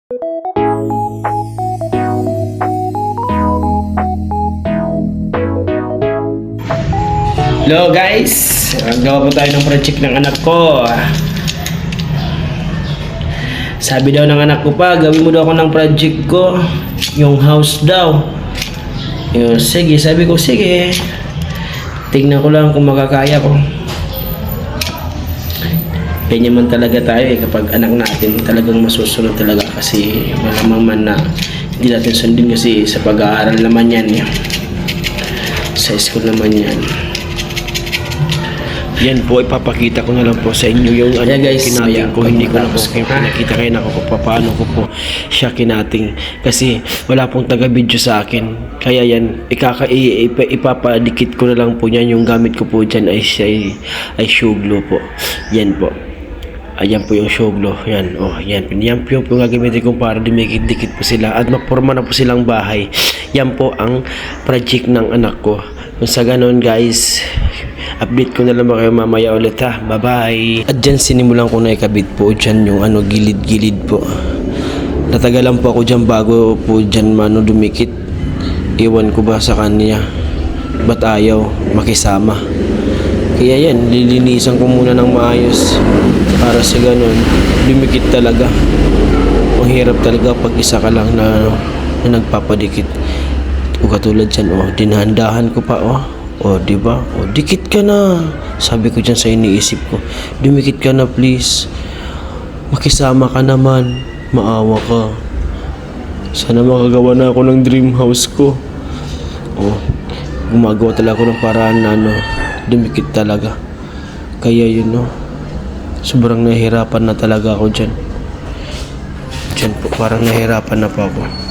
Hello guys, gawa po tayo ng project ng anak ko. Sabi daw ng anak ko pa, gawin mo daw ako ng project ko, yung house daw. Sige, sabi ko sige. Tingnan ko lang kung makakaya ko. Ganyan man talaga tayo kapag anak natin talagang masusunod talaga kasi malamang man na hindi natin sundin kasi sa pag-aaral naman yan. Sa school naman yan. Yan po, ipapakita ko na lang po sa inyo yung guys, kinating ko. Hindi ko na po kayo pinakita kayo na ko paano ko po siya kinating. Kasi wala pong taga-video sa akin. Kaya yan, ipapadikit ko na lang po yan. Yung gamit ko po dyan ay shoe glue po. Yan po. Ayan po yung shoe glue. Yan, yan. Yan po yung gagamitin ko para dumikit-dikit po sila. At maporma na po silang bahay. Yan po ang project ng anak ko. Kung sa ganun guys, update ko na lang kayo mamaya ulit ha. Bye bye. At dyan sinimulan ko na ikabit po dyan yung gilid-gilid po. Natagalan po ako dyan bago po dyan dumikit. Iwan ko ba sa kanya, ba't ayaw makisama. Kaya yan, lilinisan ko muna ng maayos para sa ganun dumikit talaga. Ang hirap talaga pag isa ka lang na nagpapadikit. O katulad dyan, dinahandahan ko pa, diba? Dikit ka na. Sabi ko dyan sa iniisip ko, dumikit ka na please. Makisama ka naman. Maawa ka. Sana makagawa na ako ng dream house ko. Gumagawa talaga ako ng paraan na dumikit talaga. Kaya yun, sobrang nahihirapan na talaga ako dyan. Dyan po, parang nahihirapan na pa ako.